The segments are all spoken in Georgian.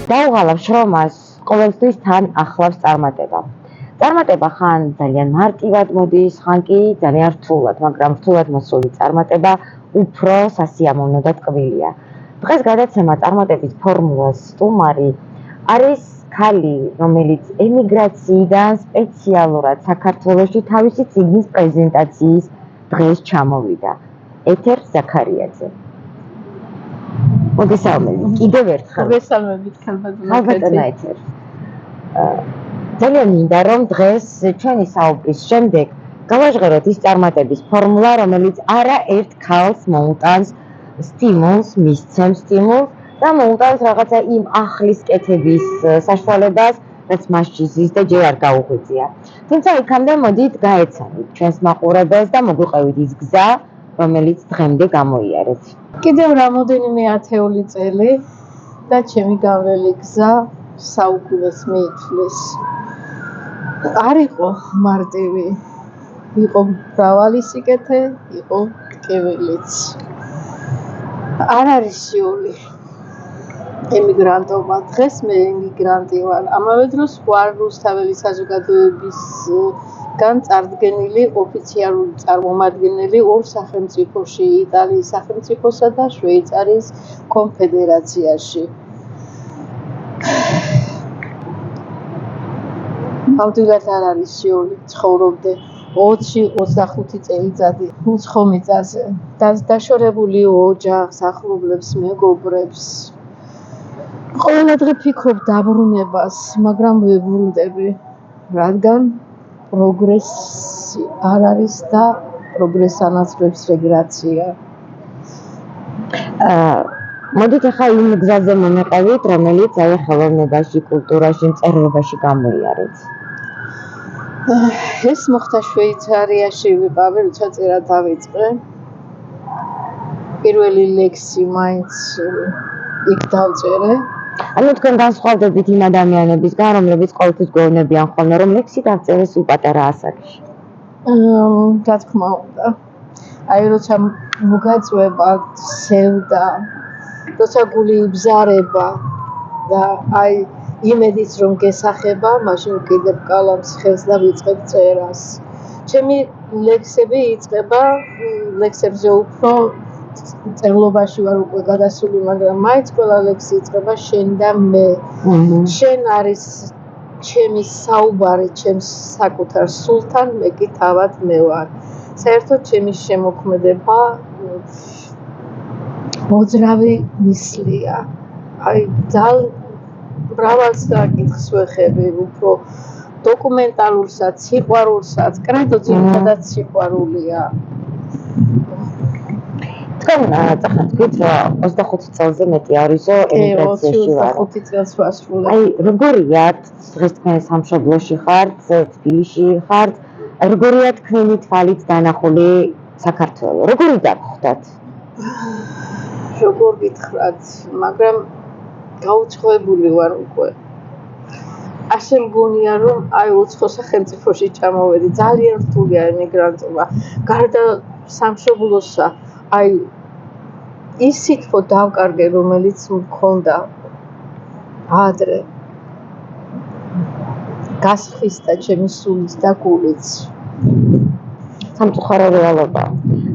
დაუღალავ შრომას ყოველთვის თან ახლავს წარმატება. წარმატება ხან ძალიან მარტივად მოდის, ხან კი ძალიან რთულად, მაგრამ რთულად მოსული წარმატება უფრო სასიამოვნო და ტკბილია. დღეს გადაცემა წარმატების ფორმულას სტუმარი არის ქალი, რომელიც ემიგრაციიდან სპეციალურად საქართველოში თავისი წიგნის პრეზენტაციის დღეს ჩამოვიდა. ეთერ ზაქარიაძე. მოგესალმებით. კიდევ ერთხელ. მოგესალმებით, ქალბატონო ეთერ. ძალიან მინდა რომ დღეს ჩვენი საუბრის შემდეგ გავაჟღეროთ ის წარმატების ფორმულა, რომელიც არაერთ ქალს მოუტანს სტიმულს, მისცემს სტიმულს და მოუტანს რაღაცა იმ ახლის კეთების საშუალებას, რაც მასში ზის და ჯერ არ გაუღვიძია. თუმცა იქამდე მოდით გაეცანით ჩვენს მაყურებელს და მოგვიყევით ის გზა, რომელიც დღემდე გამოიარეთ. კიდევ რამოდენიმე ათეული წელი და ჩემი გავლილი გზა საუკუნეს მიითვლის. არ იყო მარტივი, იყო მრავალი სიკეთე, იყო ტკივილიც. არ არის სიული ემიგრანტობა. დღეს მე ემიგრანტი ვარ. ამავე დროს ვარ რუსთაველი საზოგადოებისგან წარდგენილი ოფიციალური წარმომადგენელი ორ სახელმწიფოში, იტალიის სახელმწიფოსა და შვეიცარიის კონფედერაციაში. ნამდვილად არ არის სიული. ცხოვრობდე 20-25 წელიწადი უცხო მიწაზე. დაშორებული ოჯახს, ახლობლებს, მეგობრებს. ყველა დღე ფიქრობ დაბრუნებას, მაგრამ ვებრუნდები, რადგან პროგრესი არ არის და პროგრესს ანაცვლებს რეგრესია. მოდით ახლა იმ გზაზე მომეყევით, რომელიც აი ხელოვნებაში, კულტურაში, მწერლობაში გამოიარეთ. ეს მოხდა შვეიცარიაში ვიყავი, როცა წერა დავიწყე. პირველი ლექსი მაინც იქ დავწერე. ანუ თქვენ განსხვავდებით იმ ადამიანებისგან, რომლებიც ყოველთვის გვეუბნებიან ხოლმე, რომ ლექსი დავწერე სულ პატარა ასაკში. რა თქმა უნდა. აი როცა მოგაწვება სევდა, როცა გული იბზარება და აი იმედიც რომ გესახება, მაშინ კიდევ კალამს ხელს და ვიწყებ წერას. ჩემი ლექსები იწყება, ლექსებზე უფრო წერლობაში ვარ უკვე გადასული, მაგრამ მაინც ყველა ლექსი იწყება შენ და მე. შენ არის ჩემი საუბარი, ჩემს საკუთარ სულთან, მე კი თავად მე ვარ. საერთოდ ჩემი შემოქმედება მოძრავი მისლია. აი ძალიან მრავალ საკითხს ვეხები, უფრო დოკუმენტალურსაც, სიყვარულსაც, კრედო ძირითადად სიყვარულია. თქვენ წახნაგით 25 წელზე მეტი არისო ემიგრაციაში ვარ. 25 წელს ვასრულებ. აი როგორიათ დღეს თქვენ სამშობლოში ხართ, თბილისში ხართ, როგორია თქვენი თვალით დანახული საქართველო? როგორი დაგხვდათ? როგორ გითხრათ, მაგრამ გაუცხოებული ვარ უკვე. ასე მგონია რომ აი უცხო სახელმწიფოში ჩამოვედი, ძალიან რთულია ემიგრანტობა. გარდა სამშობლოსა, აი ის სიტყვა დავკარგე, რომელიც მქონდა ადრე. გასხვისდა ჩემი სულიც და გულიც. სამწუხარო რეალობა.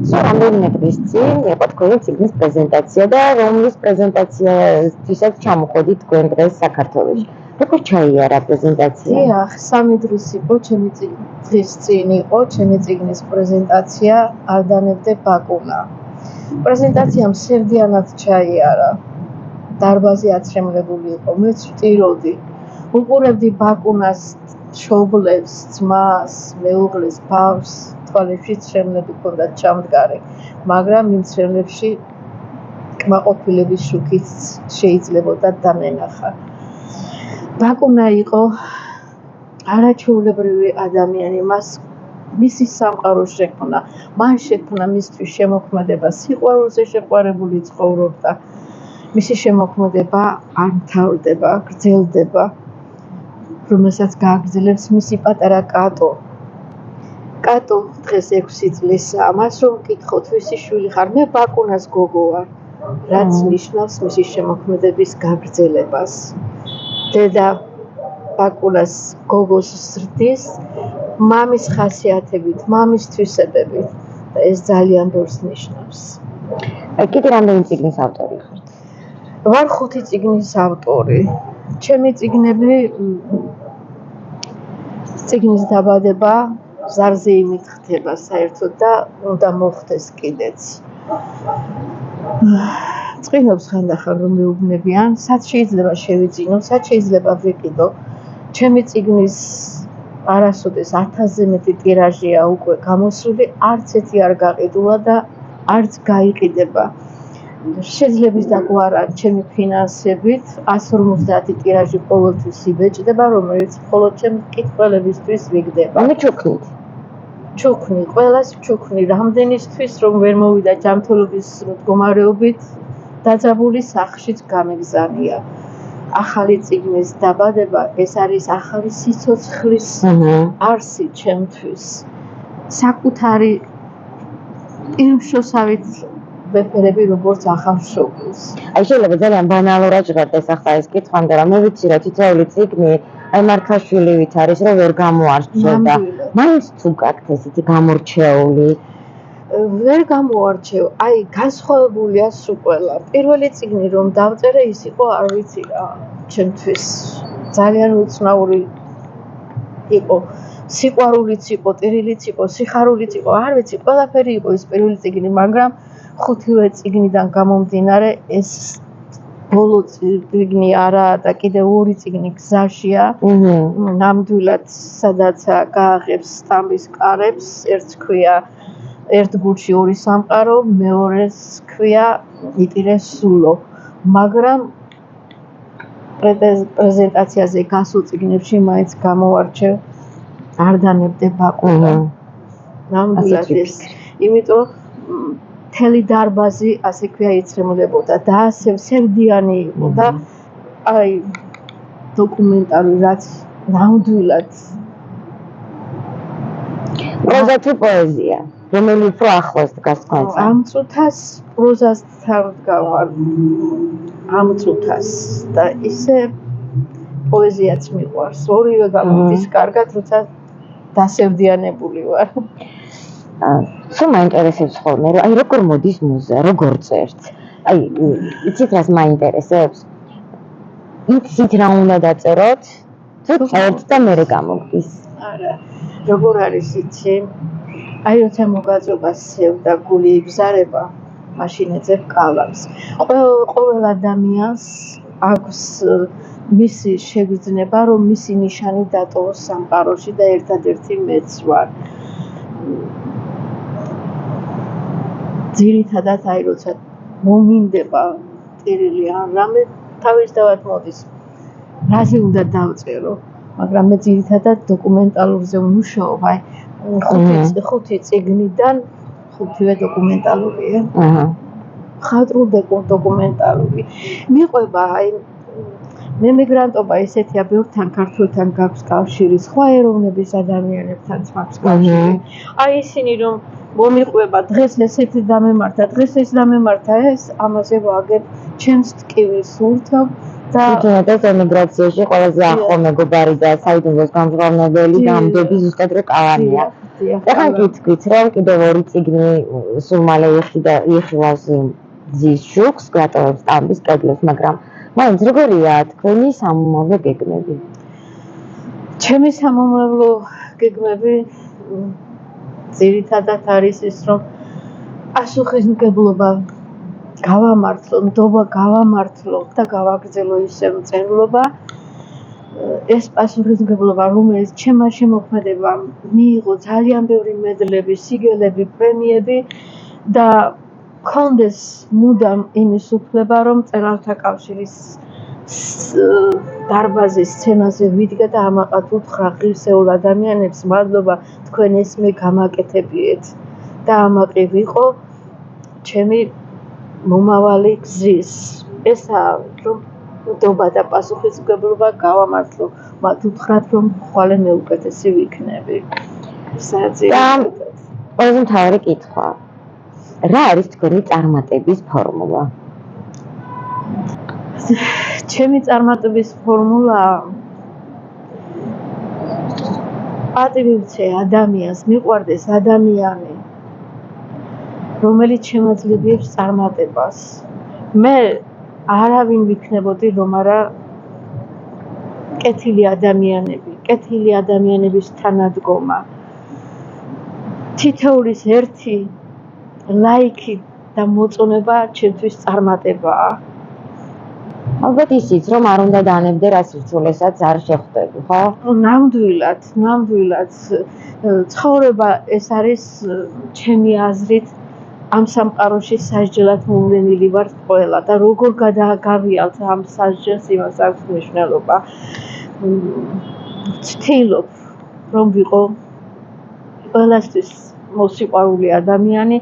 სულ რამდენიმე დღის წინ იყო თქვენი წიგნის პრეზენტაცია და რომლის პრეზენტაციისთვისაც ჩამოხვედით თქვენ დღეს საქართველოში. როგორ ჩაიარა პრეზენტაცია? დიახ, 3 დღის იყო ჩემი დღის წინ იყო ჩემი წიგნის პრეზენტაცია არ დანებდე ბაკუნა. პრეზენტაციამ სევდიანად ჩაიარა. დარბაზი აცრემლებული იყო, მეც ვტიროდი. უყურებდი ბაკუნას მშობლებს, ძმას, მეუღლეს, ბავშვს, თვალებში ცრემლები ჰქონდათ ჩამდგარი, მაგრამ იმ ცრემლებში კმაყოფილების შუქიც შეიძლებოდა დამენახა. ბაკუნა იყო არაჩვეულებრივი ადამიანი, მისი სამყარო შექმნა, მან შექმნა მისთვის შემოქმედება, სიყვარულზე შეყვარებული ცხოვრობდა. მისი შემოქმედება არ მთავრდება, გრძელდება, რომელსაც გააგრძელებს მისი პატარა კატო. კატო დღეს 6 წლისაა, მას რომ ვკითხოთ, ვისი შვილი ხარ? მე ბაკუნას გოგო ვარ, რაც ნიშნავს მისი შემოქმედების გაგრძელებას. დედა ბაკურას გოგოს ზრდის მამის ხასიათებით, მამის თვისებებით და ეს ძალიან ბევრს ნიშნავს. კიდე რამდენი წიგნის ავტორი ხართ? ვარ 5 წიგნის ავტორი. ჩემი წიგნები წიგნის დაბადება ზარზე იმით ხდება საერთოდ და უნდა მოხდეს კიდეც. წიგნებს ხანდახან რომ მეუბნებიან, სად შეიძლება შევიძინო, სად შეიძლება ვიყიდო. ჩემი წიგნის არასოდეს 1000-ზე მეტი ტირაჟია უკვე გამოსული, არც ერთი არ გაყიდულა და არც გაიყიდება. შეძლებს დაგვარა ჩემი ფინანსებით 150 ტირაჟი ყოველთვის იბეჭდება, რომელიც მხოლოდ ჩემი მკითხველებისთვის ვიგდება. ჩუქნით. ჩუქნი, ყველას ჩუქნი, რამდენისთვის რომ ვერ მოვიდა ჯანმრთელობის მდგომარეობით დაძაბული სახლშიც გამეგზავნია. ახალი წიგნის დაბადება ეს არის ახალი სიცოცხლის არსი ჩემთვის. საკუთარი პირმშოსავით ვეფერები როგორც ახალ მშობელს. აი შეიძლება ძალიან ბანალურად ჟღერდეს ახლა ეს კითხვამდე, რომ მე ვიცი რა თითოეული წიგნი აი მარქაშვილივით არის, რომ ვერ გამოარჩევ და მაინც თუ გაქვთ ესეთი გამორჩეული ვერ გამოარჩევ, აი განსხვავებულია სულ ყველა. პირველი წიგნი რომ დავწერე ის იყო, არ ვიცი რა, ჩემთვის ძალიან უცნაური იყო. სიყვარულიც იყო, ტირილიც იყო, სიხარულიც იყო, არ ვიცი, ყველაფერი იყო ის პირველი წიგნი, მაგრამ 5-ვე წიგნიდან გამომდინარე ეს ბოლო წიგნი არაა და კიდევ 2 წიგნი გზაშია. ნამდვილად სადაც გააღებს სტამბის კარებს, ერთს ქვია ერთ გულში 2 სამყარო, მეორეს ქვია იტირეს სულო. მაგრამ პრეზენტაციაზე გასულ წიგნებში მაინც გამოვარჩევ არ დამებდე ბაკურა. ნამდვილად ეს, იმიტომ მთელი დარბაზი ასე ქვია იცრემულებოდა და ასე სევდიანი იყო და აი დოკუმენტარი რაც ნამდვილად პროზა თუ პოეზია, რომელი უფრო ახლოს დგას თქვენთან? ამ წუთას პროზასთან ვდგავარ. ამ წუთას და ისე პოეზიაც მიყვარს. ორივე გამოდის კარგად, როცა დასევდიანებული ვარ. სულ მაინტერესებს ხოლმე, რომ აი როგორ მოდის მუზა, როგორ წერთ? აი, იცით რას მაინტერესებს? იცით რა უნდა დაწეროთ? თუ წერთ და მერე გამოგდის. არა, როგორ არის იცი? აი როცა მოგაწობა სევდა გული იბზარება, მაშინ ეძებ კალამს. ყოველ ადამიანს აქვს მისი შეგრძნება, რომ მისი ნიშანი დატოვოს სამყაროში და ერთადერთი მეც ვარ. ძირითადად აი როცა მომინდება ტირილი ან რამე თავისთავად მოდის. რაზე უნდა დავწერო, მაგრამ მე ძირითადად დოკუმენტალურზე ვმუშაობ, აი 5 წიგნიდან 5-ვე დოკუმენტალურია. მხატვრულ დოკუმენტალური. მიყვება აი მე მიგრანტობა ესეთია, ბევრთან ქართველთან გაქვს კავშირი, სხვა ეროვნების ადამიანებთანაც მაქვს კავშირი. აი ისინი რომ მომიყვება დღეს ესეთი დამემართა, დღეს ეს დამემართა, ეს ამაზე ვაგებ ჩემს ტკივილს ვურთავ და თუნდაც ემიგრაციაში ყველაზე ახლო მეგობარი და საიდუმლოს გამჟღავნებელი გამდები ზუსტად რო კალამია. ეხლა გითქვით რომ კიდევ 2 წიგნი სულ მალე იხილავს ძის შუქს, გატოვებს სტამბის კედლებს, მაგრამ მაინც როგორია თქვენი სამომავლო გეგმები? ჩემი სამომავლო გეგმები ძირითადად არის ის, რომ პასუხისმგებლობა გავამართლო, ნდობა გავამართლო და გავაგრძელო ისევ წერილობა. ეს პასუხისმგებლობა, რომელიც ჩემმა შემოქმედებამ მიიღო ძალიან ბევრი მედლები, სიგელები, პრემიები და მქონდეს მუდამ იმის უფლება, რომ მწერალთა კავშირის დარბაზის სცენაზე ვიდგა და ამაყად უთხრა ღირსეულ ადამიანებს, მადლობა თქვენ ეს მე გამაკეთებიეთ და ამაყი ვიყო ჩემი მომავალი გზის. ესაა რომ ნდობა და პასუხისმგებლობა გავამართლო, მათ უთხრათ რომ ხვალე მე უკეთესი ვიქნები. ყველაზე მთავარი კითხვა. რა არის თქვენი წარმატების ფორმულა? ჩემი წარმატების ფორმულა პატივიცე ადამიანს, მიყვარდეს ადამიანი, რომელიც შემაძლებიებს წარმატებას. მე არავინ ვიქნებოდი, რომ არა კეთილი ადამიანების თანადგომა. თითოეულის ერთი ლაიქი და მოწონება ჩემთვის წარმატებაა. ალბათ ისიც, რომ არ უნდა დაანებდე რას რჩულესაც არ შეხვდები, ხო? ნამდვილად. ცხოვრება ეს არის ჩემი აზრით ამ სამყაროში სასჯელად მოვლენილი ვართ ყველა და როგორ გადაგავალთ ამ სასჯელს იმას აქვს მნიშვნელობა. ვცდილობ რომ ვიყო ყველასთვის მოსიყვარული ადამიანი,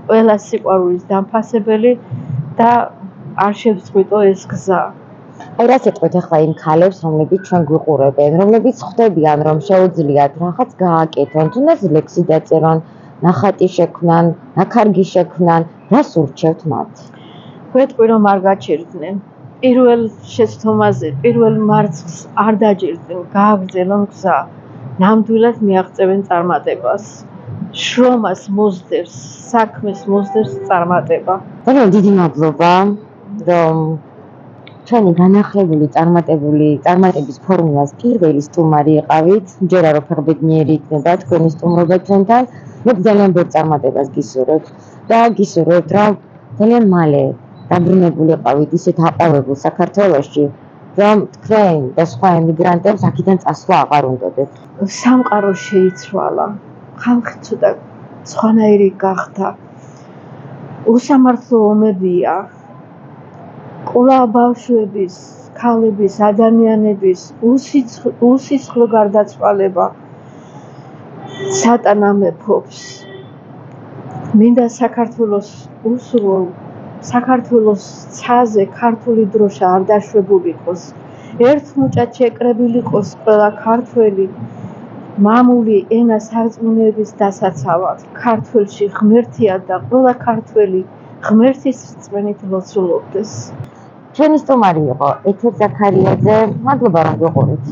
ყველა სიყვარულის დამფასებელი და არ შევწყვიტო ეს გზა. აი რა სიტყვით ახლა იმ ქალებს, რომლებიც ჩვენ გვიყურებენ, რომლებიც ხვდებიან, რომ შეუძლიათ რაღაც გააკეთონ, თუნდაც ლექსი დაწერონ, ნახატი შექმნან, ნაქარგი შექმნან, რას ურჩევთ მათ? ვეტყვი რომ არ გაჩერდნენ. პირველ შეცდომაზე, პირველ მარცხს არ დაჯერდნენ, გააგრძელონ გზა. ნამდვილად მიაღწევენ წარმატებას. შრომას მოსდევს, საქმეს მოსდევს წარმატება. ძალიან დიდი მადლობა, რომ ჩვენი განახლებული წარმატების ფორმულას პირველი სტუმარი იყავით. მჯერა რომ ფეხბედნიერი იქნება თქვენი სტუმრობა ჩვენთან. მე ძალიან ბევრ წარმატებას გისურვებთ და გისურვებთ, რომ ძალიან მალე დაბრუნებულიყავით ისეთ აყვავებულ საქართველოში, რომ თქვენ და სხვა ემიგრანტებს აქედან წასვლა აღარ უნდოდეთ. სამყარო შეიცვალა. ხალხი ცოტა სხვანაირი გახდა. უსამართლო ომებია. ყოლა ბავშვების, ქალების, ადამიანების უსიცხვრო გარდაცვალება სატანა მეფობს. მინდა საქართველოს უსურვო, საქართველოს ცაზე ქართული დროშა არ დაშვებულიყოს. ერთ მუჭად შეკრებილიყოს ყველა ქართველი მამული ენა სარწმუნოების დასაცავად. ქართველში ღმერთია და ყველა ქართველი ღმერთის რწმენით ლოცულობდეს. ჩვენი სტუმარი იყო ეთერ ზაქარიაძე. მადლობა რომ გიყურით.